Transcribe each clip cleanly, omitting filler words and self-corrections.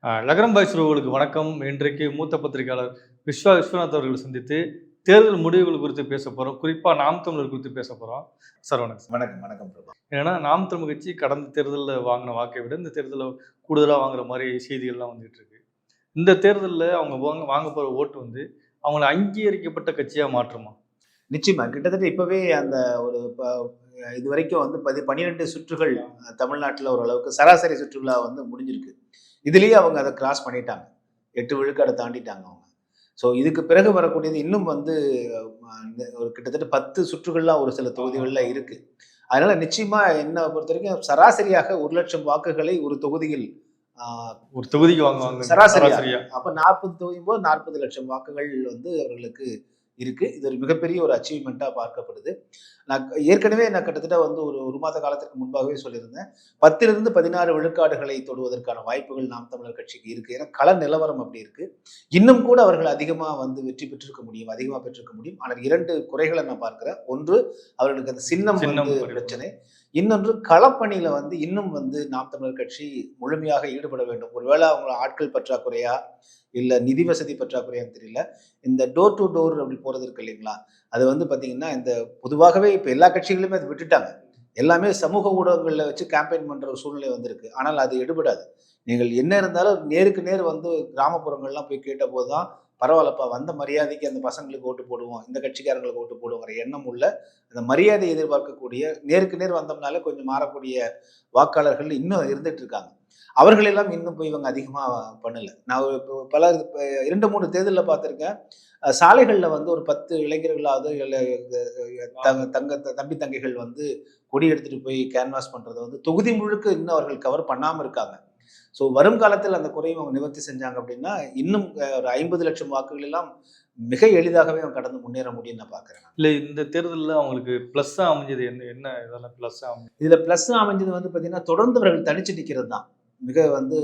நகரம் பாய்ஸ் உறவுகளுக்கு வணக்கம். இன்றைக்கு மூத்த பத்திரிகையாளர் விஸ்வநாத் அவர்கள் சந்தித்து தேர்தல் முடிவுகள் குறித்து பேச போகிறோம். குறிப்பாக நாம் தமிழர் குறித்து பேச போகிறோம். சார் வணக்கம். வணக்கம் வணக்கம் பிரபா. ஏன்னா நாம் தமிழ் கட்சி கடந்த தேர்தலில் வாங்கின வாக்கை விட இந்த தேர்தலில் கூடுதலாக வாங்குற மாதிரி செய்திகள்லாம் வந்துட்டு இருக்கு. இந்த தேர்தலில் அவங்க வாங்க போகிற ஓட்டு வந்து அவங்களை அங்கீகரிக்கப்பட்ட கட்சியாக மாற்றுமா? நிச்சயமா கிட்டத்தட்ட இப்பவே அந்த ஒரு இது வரைக்கும் வந்து 12 சுற்றுகள் தமிழ்நாட்டில் ஓரளவுக்கு சராசரி சுற்றுலா வந்து முடிஞ்சிருக்கு. இதுலேயே அவங்க அதை கிராஸ் பண்ணிட்டாங்க. 8 விழுக்காடை தாண்டிட்டாங்க அவங்க. ஸோ இதுக்கு பிறகு வரக்கூடியது இன்னும் வந்து ஒரு கிட்டத்தட்ட 10 சுற்றுகள்லாம் ஒரு சில தொகுதிகளில் இருக்கு. அதனால நிச்சயமா என்ன பொறுத்த வரைக்கும் சராசரியாக 1,00,000 வாக்குகளை ஒரு தொகுதியில் ஒரு தொகுதிக்கு வாங்குவாங்க சராசரியா. அப்ப 40 தொகுதியும் போது 40 லட்சம் வாக்குகள் வந்து அவர்களுக்கு இருக்கு. இது ஒரு மிகப்பெரிய ஒரு அச்சீவ்மெண்ட்டா பார்க்கப்படுது. நான் ஏற்கனவே கிட்டத்தட்ட வந்து ஒரு மாத காலத்திற்கு முன்பாகவே சொல்லியிருந்தேன். 10 - 16 விழுக்காடுகளை தொடுவதற்கான வாய்ப்புகள் நாம் தமிழர் கட்சிக்கு இருக்கு. ஏன்னா கள நிலவரம் அப்படி இருக்கு. இன்னும் கூட அவர்கள் அதிகமா வந்து வெற்றி பெற்றிருக்க முடியும், அதிகமா பெற்றிருக்க முடியும். ஆனால் 2 குறைகளை நான் பார்க்கிறேன். ஒன்று, அவர்களுக்கு அந்த சின்னம் வந்து பிரச்சனை. இன்னொன்று, களப்பணியில வந்து இன்னும் வந்து நாம் தமிழர் கட்சி முழுமையாக ஈடுபட வேண்டும். ஒருவேளை அவங்க ஆட்கள் பற்றாக்குறையா இல்ல நிதி வசதி பற்றாக்குறையான்னு தெரியல. இந்த டோர் டு டோர் அப்படி போறது இருக்கு இல்லைங்களா, அது வந்து பாத்தீங்கன்னா இந்த பொதுவாகவே இப்ப எல்லா கட்சிகளுமே அதை விட்டுட்டாங்க. எல்லாமே சமூக ஊடகங்கள்ல வச்சு கேம்பெயின் பண்ற ஒரு சூழ்நிலை வந்திருக்கு. ஆனால் அது எடுபடாது. நீங்கள் என்ன இருந்தாலும் நேருக்கு நேர் வந்து கிராமப்புறங்கள்லாம் போய் கேட்ட போதுதான் பரவாயில்லப்பா, வந்த மரியாதைக்கு அந்த பசங்களுக்கு ஓட்டு போடுவோம், இந்த கட்சிக்காரங்களுக்கு ஓட்டு போடுவோங்கிற எண்ணம் உள்ள அந்த மரியாதை எதிர்பார்க்கக்கூடிய நேருக்கு நேர் வந்தோம்னாலே கொஞ்சம் மாறக்கூடிய வாக்காளர்கள் இன்னும் இருந்துட்டு இருக்காங்க. அவர்கள் எல்லாம் இன்னும் போய் இவங்க அதிகமா பண்ணல. நான் பல 2-3 தேர்தலில் பார்த்துருக்கேன். சாலைகள்ல வந்து ஒரு 10 இளைஞர்களாவது தம்பி தங்கைகள் வந்து கொடி எடுத்துட்டு போய் கேன்வாஸ் பண்றதை வந்து தொகுதி முழுக்க இன்னும் அவர்கள் கவர் பண்ணாம இருக்காங்க. ஸோ வரும் காலத்தில் அந்த குறையும் அவங்க நிவர்த்தி செஞ்சாங்க அப்படின்னா இன்னும் ஒரு 50 லட்சம் வாக்குகள் எல்லாம் மிக எளிதாகவே அவங்க கடந்து முன்னேற முடியும் நான் பாக்குறேன். இல்ல இந்த தேர்தலில் அவங்களுக்கு பிளஸ்ஸா அமைஞ்சது என்ன இதெல்லாம் பிளஸ்ஸா அமைஞ்சது? இதுல பிளஸ் அமைஞ்சது வந்து பாத்தீங்கன்னா தொடர்ந்து அவர்கள் தனிச்சு நிக்கிறது தான். மிக வந்து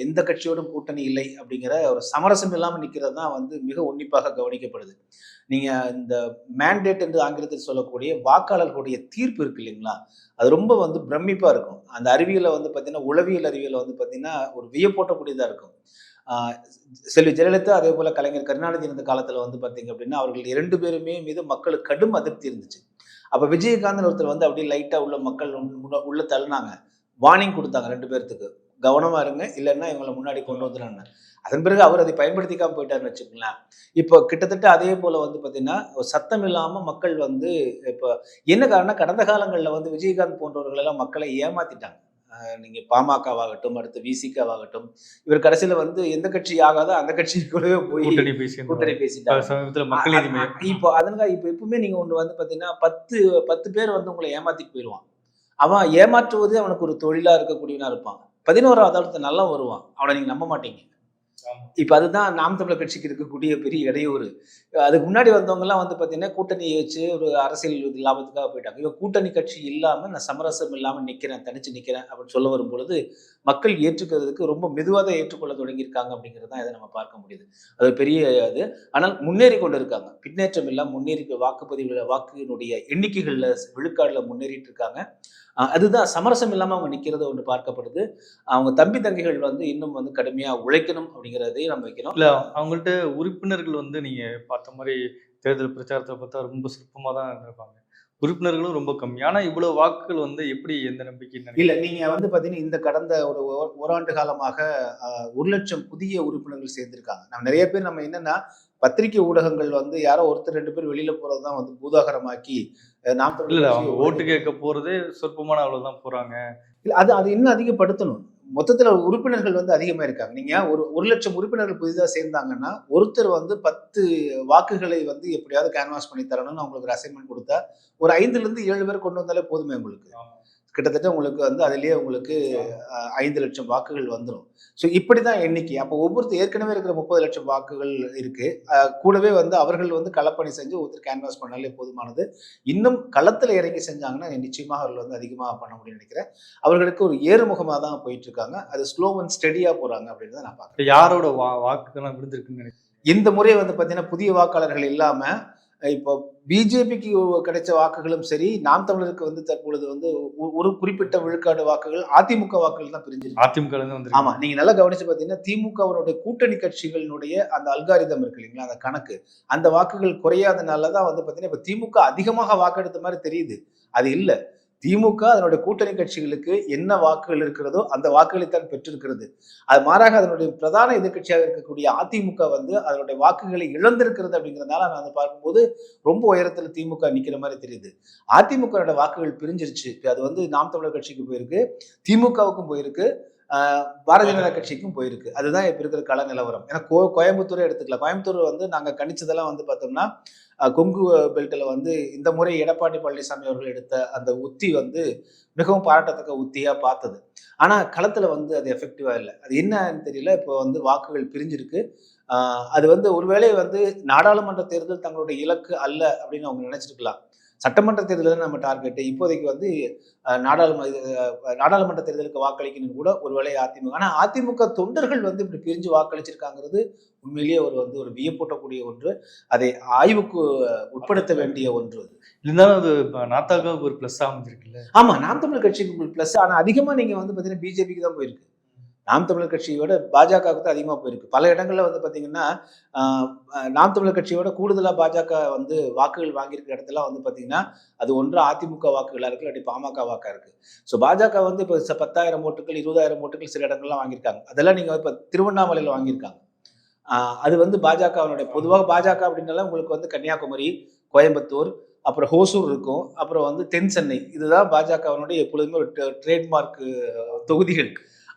எந்த கட்சியோடும் கூட்டணி இல்லை அப்படிங்கிற ஒரு சமரசம் இல்லாமல் நிற்கிறது தான் வந்து மிக உன்னிப்பாக கவனிக்கப்படுது. நீங்க இந்த மேண்டேட் என்று ஆங்கிலத்தில் சொல்லக்கூடிய வாக்காளர்களுடைய தீர்ப்பு இருக்கு இல்லைங்களா, அது ரொம்ப வந்து பிரமிப்பா இருக்கும். அந்த அறிவியலை வந்து பார்த்தீங்கன்னா, உளவியல் அறிவியலை வந்து பார்த்தீங்கன்னா ஒரு வியப்போட்டக்கூடியதா இருக்கும். செல்வி ஜெயலலிதா அதே போல கலைஞர் கருணாநிதி இருந்த காலத்துல வந்து பார்த்தீங்க அப்படின்னா அவர்கள் 2 பேருமே மீது மக்களுக்கு கடும் அதிருப்தி இருந்துச்சு. அப்ப விஜயகாந்த் ஒருத்தர் வந்து அப்படியே லைட்டா உள்ள மக்கள் உள்ள தள்ளினாங்க, வார்னிங் கொடுத்தாங்க 2 பேர்த்துக்கு, கவனமா இருங்க, இல்லைன்னா இவங்களை முன்னாடி கொண்டு வந்துடுறாங்க. அதன் பிறகு அவர் அதை பயன்படுத்திக்காம போயிட்டாருன்னு வச்சுக்கோங்களேன். இப்போ கிட்டத்தட்ட அதே போல வந்து பார்த்தீங்கன்னா சத்தம் இல்லாம மக்கள் வந்து இப்போ என்ன காரணம், கடந்த காலங்களில் வந்து விஜயகாந்த் போன்றவர்கள் எல்லாம் மக்களை ஏமாத்திட்டாங்க. நீங்க பாமகவாகட்டும், அடுத்து விசிகாவாகட்டும், இவர் கடைசியில வந்து எந்த கட்சி ஆகாதோ அந்த கட்சி கூடவே போய் கூட்டணி பேசிட்டாங்க. இப்போ அதனால இப்போ எப்பவுமே நீங்க ஒண்ணு வந்து பாத்தீங்கன்னா 10 பேர் வந்து உங்களை ஏமாத்திட்டு போயிடுவான். அவன் ஏமாற்றுவது அவனுக்கு ஒரு தொழிலா இருக்கக்கூடியவனா இருப்பான். 11ஆவது ஆளு நல்லா வருவான், அவனை நீங்க நம்ப மாட்டீங்க. இப்ப அதுதான் நாம் தமிழர் கட்சிக்கு இருக்கக்கூடிய பெரிய இடையூறு. அதுக்கு முன்னாடி வந்தவங்க எல்லாம் வந்து பாத்தீங்கன்னா கூட்டணியை வச்சு ஒரு அரசியல் லாபத்துக்காக போயிட்டாங்க. இவங்க கூட்டணி கட்சி இல்லாம நான் சமரசம் இல்லாம நிக்கிறேன், தனிச்சு நிக்கிறேன் அப்படின்னு சொல்ல வரும் பொழுது மக்கள் ஏற்றுக்கிறதுக்கு ரொம்ப மெதுவாக ஏற்றுக்கொள்ள தொடங்கியிருக்காங்க அப்படிங்கிறது தான் இதை நம்ம பார்க்க முடியுது. அது பெரிய இது. ஆனால் முன்னேறி கொண்டு இருக்காங்க, பின்னேற்றம் இல்லாம முன்னேறி வாக்குப்பதிவுல வாக்கினுடைய எண்ணிக்கைகள்ல விழுக்காடுல முன்னேறிட்டு இருக்காங்க. அதுதான் சமரசம் இல்லாம அவங்க நிக்கிறது ஒன்று பார்க்கப்படுது. அவங்க தம்பி தங்கைகள் வந்து இன்னும் வந்து கடுமையா உழைக்கணும் அப்படிங்கிறதையும் நம்ம வைக்கணும். இல்ல அவங்கள்ட்ட உறுப்பினர்கள் வந்து நீங்க பார்த்த மாதிரி தேர்தல் பிரச்சாரத்தை பார்த்தா ரொம்ப சிற்பமா தான் இருப்பாங்க. உறுப்பினர்களும் ரொம்ப கம்மி. ஆனா இவ்வளவு வாக்குகள் வந்து எப்படி, எந்த நம்பிக்கை இல்ல, நீங்க வந்து பாத்தீங்கன்னா இந்த கடந்த ஒரு ஓராண்டு காலமாக 1,00,000 புதிய உறுப்பினர்கள் சேர்ந்திருக்காங்க. நம்ம நிறைய பேர் நம்ம என்னன்னா பத்திரிகை ஊடகங்கள் வந்து யாரோ ஒருத்தர் 2 பேர் வெளியில போறதுதான் வந்து பூதாகரமாக்கி நாம் ஓட்டு கேட்க போறதே சொற்பமான அவ்வளவுதான் போறாங்க. இல்ல அது இன்னும் அதிகப்படுத்தணும். மொத்தத்துல உறுப்பினர்கள் வந்து அதிகமா இருக்காங்க. நீங்க ஒரு 1,00,000 உறுப்பினர்கள் புதிதாக சேர்ந்தாங்கன்னா ஒருத்தர் வந்து 10 வாக்குகளை வந்து எப்படியாவது கேன்வாஸ் பண்ணி தரணும்னு அவங்களுக்கு ஒரு அசைன்மெண்ட் கொடுத்தா ஒரு 5 - 7 பேர் கொண்டு வந்தாலே போதுமே உங்களுக்கு. கிட்டத்தட்ட உங்களுக்கு வந்து அதுலயே உங்களுக்கு 5 லட்சம் வாக்குகள் வந்துடும். ஸோ இப்படிதான் எண்ணிக்கை. அப்போ ஒவ்வொருத்தர் ஏற்கனவே இருக்கிற 30 லட்சம் வாக்குகள் இருக்கு. கூடவே வந்து அவர்கள் வந்து களப்பணி செஞ்சு ஒருத்தர் கேன்வாஸ் பண்ணாலே போதுமானது. இன்னும் களத்துல இறங்கி செஞ்சாங்கன்னா நிச்சயமாக அவர்கள் வந்து அதிகமாக பண்ண முடியும்னு நினைக்கிறேன். அவர்களுக்கு ஒரு ஏறுமுகமாக தான் போயிட்டு இருக்காங்க. அது ஸ்லோ அண்ட் ஸ்டெடியா போறாங்க அப்படின்னு நான் பார்க்கிறேன். யாரோட வாக்குகள்லாம் விழுந்திருக்குன்னு நினைக்கிறேன். இந்த முறை வந்து பாத்தீங்கன்னா புதிய வாக்காளர்கள் இல்லாம இப்போ பிஜேபிக்கு கிடைச்ச வாக்குகளும் சரி, நாம் தமிழருக்கு வந்து தற்பொழுது வந்து ஒரு குறிப்பிட்ட விழுக்காடு வாக்குகள் அதிமுக வாக்குகள் தான் பிரிஞ்சிருக்கு. அதிமுக ஆமா, நீங்க நல்லா கவனிச்சு பாத்தீங்கன்னா திமுகவினுடைய கூட்டணி கட்சிகளினுடைய அந்த அல்காரிதம் இருக்கு இல்லைங்களா, அந்த கணக்கு, அந்த வாக்குகள் குறையாதனாலதான் வந்து பாத்தீங்கன்னா இப்ப திமுக அதிகமாக வாக்கெடுத்த மாதிரி தெரியுது. அது இல்ல. திமுக அதனுடைய கூட்டணி கட்சிகளுக்கு என்ன வாக்குகள் இருக்கிறதோ அந்த வாக்குகளைத்தான் பெற்றிருக்கிறது. அது மாறாக அதனுடைய பிரதான எதிர்க்கட்சியாக இருக்கக்கூடிய அதிமுக வந்து அதனுடைய வாக்குகளை இழந்திருக்கிறது அப்படிங்கிறதுனால நான் வந்து பார்க்கும்போது ரொம்ப உயரத்துல திமுக நிக்கிற மாதிரி தெரியுது. அதிமுக வாக்குகள் பிரிஞ்சிருச்சு. அது வந்து நாம் தமிழர் கட்சிக்கு போயிருக்கு, திமுகவுக்கும் போயிருக்கு, பாரதிய ஜனதா கட்சிக்கும் போயிருக்கு. அதுதான் இப்ப இருக்கிற கள நிலவரம். ஏன்னா கோயம்புத்தூரே எடுத்துக்கலாம். கோயம்புத்தூர் வந்து நாங்க கணிச்சதெல்லாம் வந்து பார்த்தோம்னா கொங்கு பெல்ட்ல வந்து இந்த முறை எடப்பாடி பழனிசாமி அவர்கள் எடுத்த அந்த உத்தி வந்து மிகவும் பாராட்டத்தக்க உத்தியா பார்த்தது. ஆனா களத்துல வந்து அது எஃபெக்டிவா இல்லை. அது என்னன்னு தெரியல. இப்போ வந்து வாக்குகள் பிரிஞ்சிருக்கு. அது வந்து ஒருவேளை வந்து நாடாளுமன்ற தேர்தல் தங்களுடைய இலக்கு அல்ல அப்படின்னு அவங்க நினைச்சிருக்கலாம். சட்டமன்ற தேர்தல் நம்ம டார்கெட். இப்போதைக்கு வந்து நாடாளுமன்ற தேர்தலுக்கு வாக்களிக்கணும் கூட ஒருவேளை அதிமுக. ஆனா அதிமுக தொண்டர்கள் வந்து இப்படி பிரிஞ்சு வாக்களிச்சிருக்காங்கிறது உண்மையிலேயே வந்து ஒரு வியப்பூட்டக்கூடிய ஒன்று. அதை ஆய்வுக்கு உட்படுத்த வேண்டிய ஒன்று. இருந்தாலும் அது நாத்தாக்காவுக்கு ஒரு பிளஸ் அமைஞ்சிருக்குல்ல. ஆமா, நாம் தமிழர் கட்சிக்கு பிளஸ். ஆனா அதிகமா நீங்க வந்து பாத்தீங்கன்னா பிஜேபிக்கு தான் போயிருக்கு. நாம் தமிழர் கட்சியோட பாஜகவுக்கு தான் அதிகமா போயிருக்கு. பல இடங்கள்ல வந்து பாத்தீங்கன்னா நாம் தமிழர் கட்சியோட கூடுதலா பாஜக வந்து வாக்குகள் வாங்கியிருக்கிற இடத்துல வந்து பாத்தீங்கன்னா அது ஒன்று அதிமுக வாக்குகளா இருக்கு, இல்லாட்டி பாமக வாக்கா இருக்கு. ஸோ பாஜக வந்து இப்போ 10,000 ஓட்டுகள் 20,000 ஓட்டுகள் சில இடங்கள்லாம் வாங்கியிருக்காங்க. அதெல்லாம் நீங்க இப்ப திருவண்ணாமலையில வாங்கியிருக்காங்க. அது வந்து பாஜகவினுடைய பொதுவாக பாஜக அப்படின்னால உங்களுக்கு வந்து கன்னியாகுமரி, கோயம்புத்தூர், அப்புறம் ஹோசூர் இருக்கும், அப்புறம் வந்து தென் சென்னை. இதுதான் பாஜகவினுடைய எப்பொழுதுமே ஒரு ட்ரேட்மார்க் தொகுதிகள்.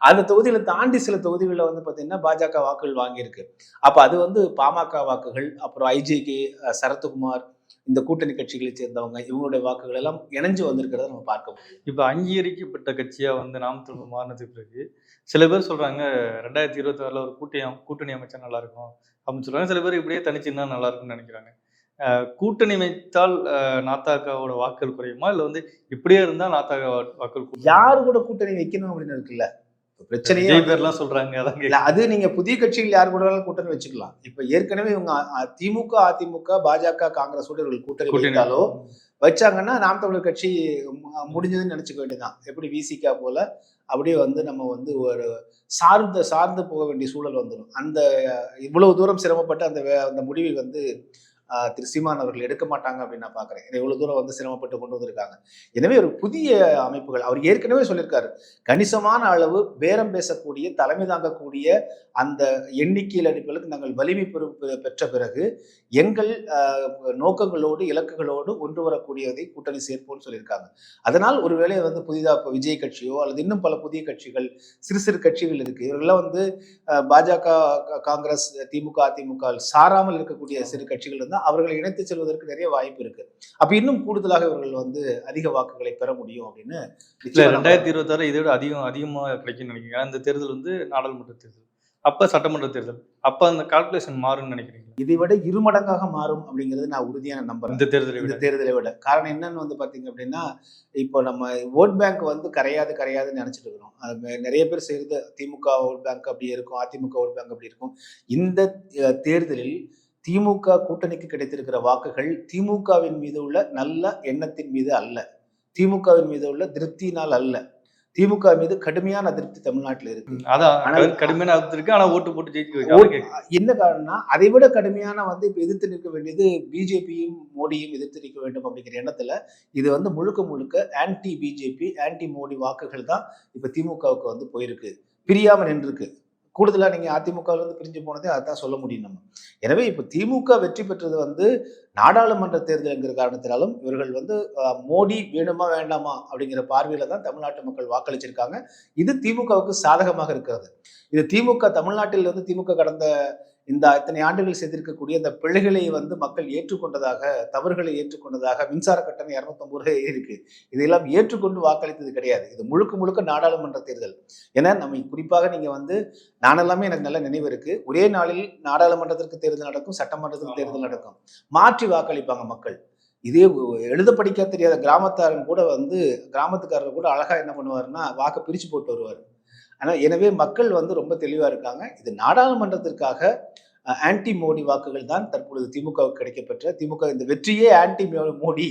அந்த தொகுதிகளை தாண்டி சில தொகுதிகளில் வந்து பார்த்தீங்கன்னா பாஜக வாக்குகள் வாங்கியிருக்கு. அப்போ அது வந்து பாமக வாக்குகள், அப்புறம் ஐஜேகே, சரத்குமார், இந்த கூட்டணி கட்சிகளை சேர்ந்தவங்க இவங்களுடைய வாக்குகள் எல்லாம் இணைஞ்சு வந்திருக்கிறத நம்ம பார்க்க முடியும். இப்போ அங்கீகரிக்கப்பட்ட கட்சியா வந்து நாம் தமிழர் மாறினதுக்கு பிறகு சில பேர் சொல்றாங்க 2026 ஒரு கூட்டணி அமைச்சா நல்லா இருக்கும் அப்படின்னு சொல்றாங்க. சில பேர் இப்படியே தனிச்சுன்னா நல்லா இருக்கும்னு நினைக்கிறாங்க. கூட்டணி வைத்தால் நாத்தாக்காவோட வாக்குகள் குறையுமா, இல்ல வந்து இப்படியே இருந்தா நாத்தாக்கா வாக்குகள் யாரு கூட கூட்டணி வைக்கணும் அப்படின்னு இருக்குல்ல பிரச்சனையே பேர்லாம் சொல்றாங்க. அது நீங்க புதிய கட்சிகள் யாரு கூட கூட்டணி வச்சுக்கலாம். இப்ப ஏற்கனவே இவங்க திமுக, அதிமுக, பாஜக, காங்கிரஸோட இவர்கள் கூட்டணி வைத்தாலோ வச்சாங்கன்னா நாம் தமிழர் கட்சி முடிஞ்சதுன்னு நினைச்சுக்க வேண்டியதுதான். எப்படி விசிகா போல அப்படியே வந்து நம்ம வந்து ஒரு சார்ந்து போக வேண்டிய சூழல் வந்துடும். அந்த இவ்வளவு தூரம் சிரமப்பட்டு அந்த முடிவை வந்து திரு சீமான் அவர்கள் எடுக்க மாட்டாங்க அப்படின்னு நான் பாக்குறேன். எவ்வளவு தூரம் வந்து சிரமப்பட்டு கொண்டு வந்திருக்காங்க. எனவே ஒரு புதிய அமைப்புகள் அவர் ஏற்கனவே சொல்லியிருக்காரு. கணிசமான அளவு பேரம் பேசக்கூடிய, தலைமை தாங்கக்கூடிய அந்த எண்ணிக்கையில் அடிப்படையில் நாங்கள் வலிமை பெற்ற பிறகு எங்கள் நோக்கங்களோடு இலக்குகளோடு ஒன்று வரக்கூடியதை கூட்டணி சேர்ப்போம்னு சொல்லியிருக்காங்க. அதனால் ஒருவேளை வந்து புதிதாக விஜய் கட்சியோ அல்லது இன்னும் பல புதிய கட்சிகள், சிறு சிறு கட்சிகள் இருக்கு. இவர்கள்லாம் வந்து பாஜக, காங்கிரஸ், திமுக, அதிமுக சாராமல் இருக்கக்கூடிய சிறு கட்சிகள் இருந்தால் அவர்களை இணைத்து செல்வதற்கு நிறைய வாய்ப்பு இருக்கு. அப்ப இன்னும் கூடுதலாக இவர்கள் வந்து அதிக வாக்குகளை பெற முடியும் அப்படின்னு 2026 இதை விட அதிகமா கிடைக்கும்னு நினைக்கிறீங்க. அந்த தேர்தல் வந்து நாடாளுமன்ற தேர்தல், அப்ப சட்டமன்ற தேர்தல், அப்ப அந்த கால்குலேஷன் மாறும்னு நினைக்கிறீங்க? இதை விட இருமடங்காக மாறும் அப்படிங்கிறது நான் உறுதியான நம்புறேன். இந்த தேர்தலை விட. காரணம் என்னன்னு வந்து பாத்தீங்க அப்படின்னா, இப்போ நம்ம ஓட் பேங்க் வந்து கரையாதுன்னு நினைச்சிட்டு இருக்கிறோம். அது நிறைய பேர் செய்யறது திமுக ஓட் பேங்க் அப்படி இருக்கும், அதிமுக ஓட் பேங்க் அப்படி இருக்கும். இந்த தேர்தலில் திமுக கூட்டணிக்கு கிடைத்திருக்கிற வாக்குகள் திமுகவின் மீது உள்ள நல்ல எண்ணத்தின் மீது அல்ல, திமுகவின் மீது உள்ள திருப்தியினால் அல்ல. திமுக மீது கடுமையான அதிருப்தி தமிழ்நாட்டில் இருக்கு. கடுமையான அதிருப்தி இருக்கு. ஆனா ஓட்டு போட்டு ஜெயிக்க என்ன காரணம்னா அதை விட கடுமையான வந்து இப்ப எதிர்த்து நிற்க வேண்டியது பிஜேபியும் மோடியும் எதிர்த்து நிற்க வேண்டும் அப்படிங்கிற எண்ணத்துல இது வந்து முழுக்க ஆன்டி பிஜேபி, ஆன்டி மோடி வாக்குகள் தான் இப்ப திமுகவுக்கு வந்து போயிருக்கு. பிரியாம நின்றுருக்கு. கூடுதலா நீங்க அதிமுக பிரிஞ்சு போனதே அதான் சொல்ல முடியும் நம்ம. எனவே இப்ப திமுக வெற்றி பெற்றது வந்து நாடாளுமன்ற தேர்தல் என்கிற காரணத்தினாலும் இவர்கள் வந்து மோடி வேணுமா வேண்டாமா அப்படிங்கிற பார்வையில தான் தமிழ்நாட்டு மக்கள் வாக்களிச்சிருக்காங்க. இது திமுகவுக்கு சாதகமாக இருக்கிறது. இது திமுக தமிழ்நாட்டில் வந்து திமுக கடந்த இத்தனை ஆண்டுகள் செய்திருக்கக்கூடிய இந்த பிழைகளை வந்து மக்கள் ஏற்றுக்கொண்டதாக, தவறுகளை ஏற்றுக்கொண்டதாக, மின்சார கட்டணம் 250 ரூபாய் இருக்கு, இதெல்லாம் ஏற்றுக்கொண்டு வாக்களித்தது கிடையாது. இது முழுக்க நாடாளுமன்ற தேர்தல். ஏன்னா நம்ம குறிப்பாக நீங்க வந்து நானெல்லாமே எனக்கு நல்ல நினைவு இருக்கு. ஒரே நாளில் நாடாளுமன்றத்திற்கு தேர்தல் நடக்கும், சட்டமன்றத்திற்கு தேர்தல் நடக்கும். மாற்றி வாக்களிப்பாங்க மக்கள். இதே எழுத படிக்க தெரியாத கிராமத்தாரன் கூட வந்து கிராமத்துக்காரர் கூட அழகா என்ன பண்ணுவாருன்னா வாக்கை பிரிச்சு போட்டு வருவார். ஆனா எனவே மக்கள் வந்து ரொம்ப தெளிவா இருக்காங்க. இது நாடாளுமன்றத்திற்காக ஆன்டி மோடி வாக்குகள் தான் தற்பொழுது திமுகவுக்கு கிடைக்கப்பெற்ற திமுக இந்த வெற்றியே ஆன்டி மோடி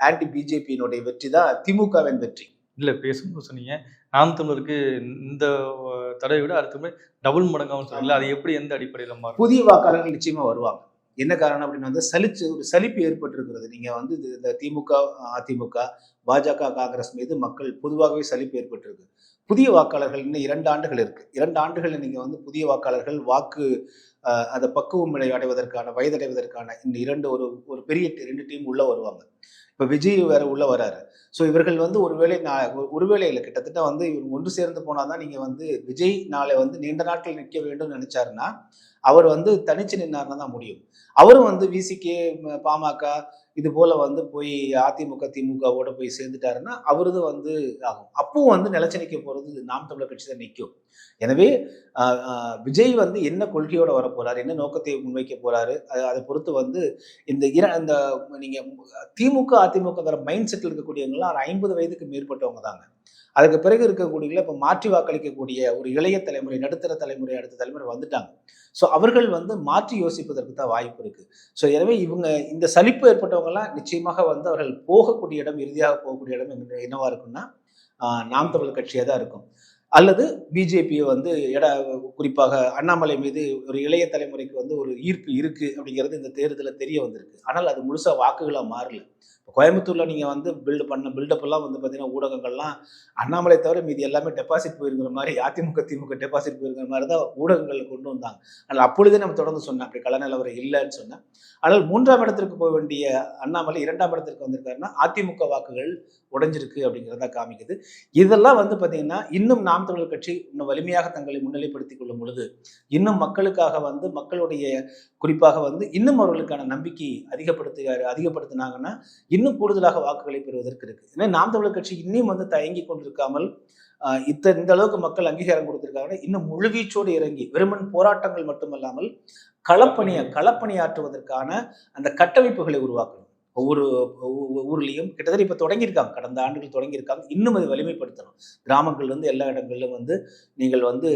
ஆன்டி பிஜேபியினுடைய வெற்றி தான் திமுகவின் வெற்றி. இல்ல பேசும்போது சொன்னீங்க, நாம் தமிழருக்கு இந்த தடவை விட அடுத்த முறை டபுள் மடங்காகும் சொன்னீங்கல்ல, அது எப்படி எந்த அடிப்படையில மாறும்? புதிய வாக்காளர்கள் நிச்சயமா வருவாங்க. என்ன காரணம் அப்படின்னு வந்து ஒரு சலிப்பு ஏற்பட்டிருக்கிறது. நீங்க வந்து இந்த திமுக, அதிமுக, பாஜக, காங்கிரஸ் மீது மக்கள் பொதுவாகவே சலிப்பு ஏற்பட்டிருக்கு. புதிய வாக்காளர்கள் இன்னும் 2 ஆண்டுகள் இருக்கு. 2 ஆண்டுகள்ல நீங்க வந்து புதிய வாக்காளர்கள் வாக்கு அந்த பக்குவம் அடைவதற்கான, வயதடைவதற்கான இந்த ஒரு பெரிய 2 டீம் உள்ள வருவாங்க. இப்ப விஜய் வேற உள்ள வராரு. ஸோ இவர்கள் வந்து ஒருவேளை இல்லை, கிட்டத்தட்ட வந்து இவர் ஒன்று சேர்ந்து போனாதான் நீங்க வந்து விஜய் நாளை வந்து நீண்ட நாட்கள் நிற்க வேண்டும் நினைச்சாருன்னா அவர் வந்து தனிச்சு நின்னாருன்னா தான் முடியும். அவரும் வந்து விசிகே, பாமக இது போல வந்து போய் அதிமுக, திமுகவோட போய் சேர்ந்துட்டாருன்னா அவரது வந்து ஆகும். அப்பவும் வந்து நிலைச்சு நிற்க போறது நாம் தமிழர் கட்சி தான் நிற்கும். எனவே விஜய் வந்து என்ன கொள்கையோட வர போறாரு, என்ன நோக்கத்தை முன்வைக்க போறாரு, அதை பொறுத்து வந்து இந்த நீங்க திமுக, அதிமுகங்கிற மைண்ட் செட்டில் இருக்கக்கூடியவங்களாம் 50 வயதுக்கு மேற்பட்டவங்க தாங்க. அதுக்கு பிறகு இருக்கக்கூடியவங்கள இப்ப மாற்றி வாக்களிக்கக்கூடிய ஒரு இளைய தலைமுறை, நடுத்தர தலைமுறை, அடுத்த தலைமுறை வந்துட்டாங்க. ஸோ அவர்கள் வந்து மாற்றி யோசிப்பதற்கு தான் வாய்ப்பு இருக்கு. ஸோ எனவே இவங்க இந்த சலிப்பு ஏற்பட்டவங்கலாம் நிச்சயமாக வந்து அவர்கள் போகக்கூடிய இடம், இறுதியாக போகக்கூடிய இடம் என்னவா இருக்கும்னா நாம் தமிழர் கட்சியாக தான் இருக்கும். அல்லது பிஜேபியை வந்து குறிப்பாக அண்ணாமலை மீது ஒரு இளைய தலைமுறைக்கு வந்து ஒரு ஈர்ப்பு இருக்கு அப்படிங்கிறது இந்த தேர்தலில் தெரிய வந்திருக்கு. ஆனால் அது முழுசா வாக்குகளா மாறல. கோயம்புத்தூர்ல நீங்க வந்து பில்டப் எல்லாம் வந்து பாத்தீங்கன்னா ஊடகங்கள்லாம் அண்ணாமலை தவிர மீதி எல்லாமே டெபாசிட் போயிருக்கிற மாதிரி, அதிமுக திமுக டெபாசிட் போயிருக்கிற மாதிரி தான் ஊடகங்கள் கொண்டு வந்தாங்க. ஆனால் அப்பொழுதே நம்ம தொடர்ந்து சொன்னோம் அப்படி கள நிலவரம் இல்லைன்னு சொன்னேன். ஆனால் 3ஆம் இடத்திற்கு போக வேண்டிய அண்ணாமலை 2ஆம் இடத்திற்கு வந்திருக்காருன்னா அதிமுக வாக்குகள் உடைஞ்சிருக்கு அப்படிங்கிறத காமிக்குது. இதெல்லாம் வந்து பாத்தீங்கன்னா இன்னும் நாம் தமிழர் கட்சி இன்னும் வலிமையாக தங்களை முன்னிலைப்படுத்திக் கொள்ளும் பொழுது இன்னும் மக்களுக்காக வந்து மக்களுடைய குறிப்பாக வந்து இன்னும் அவர்களுக்கான நம்பிக்கை அதிகப்படுத்தினாங்கன்னா இன்னும் கூடுதலாக வாக்குகளை பெறுவதற்கு இருக்கு. ஏன்னா நாம் தமிழர் கட்சி இன்னும் வந்து தயங்கி கொண்டிருக்காமல் இந்த அளவுக்கு மக்கள் அங்கீகாரம் கொடுத்திருக்காங்கன்னா இன்னும் முழுவீச்சோடு இறங்கி வெறுமன் போராட்டங்கள் மட்டுமல்லாமல் களப்பணியாற்றுவதற்கான அந்த கட்டமைப்புகளை உருவாக்கணும். ஒவ்வொரு ஊர்லேயும் கிட்டத்தட்ட இப்போ தொடங்கியிருக்காங்க, கடந்த ஆண்டுகள் தொடங்கியிருக்காங்க. இன்னும் அதை வலிமைப்படுத்தணும். கிராமங்கள்ல இருந்து எல்லா இடங்களிலும் வந்து நீங்கள் வந்து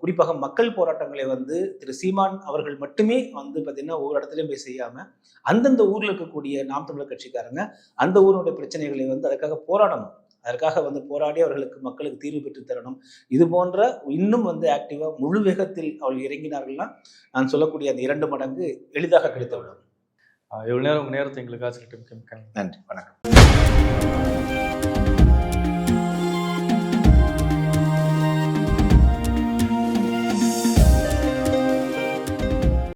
குறிப்பாக மக்கள் போராட்டங்களை வந்து திரு சீமான் அவர்கள் மட்டுமே வந்து பார்த்தீங்கன்னா ஒவ்வொரு இடத்துலையும் போய் செய்யாம அந்தந்த ஊர்ல இருக்கக்கூடிய நாம் தமிழர் கட்சிக்காரங்க அந்த ஊருடைய பிரச்சனைகளை வந்து அதற்காக போராடணும். அதற்காக வந்து போராடி அவர்களுக்கு மக்களுக்கு தீர்வு பெற்று தரணும். இது போன்ற இன்னும் வந்து ஆக்டிவா முழு வேகத்தில் அவர்கள் இறங்கினார்கள்னா நான் சொல்லக்கூடிய அந்த 2 மடங்கு எளிதாக கிடைத்துவிடும். எவ்வளவு நேரம் உங்க நேரத்தை எங்களுக்காக நன்றி, வணக்கம்.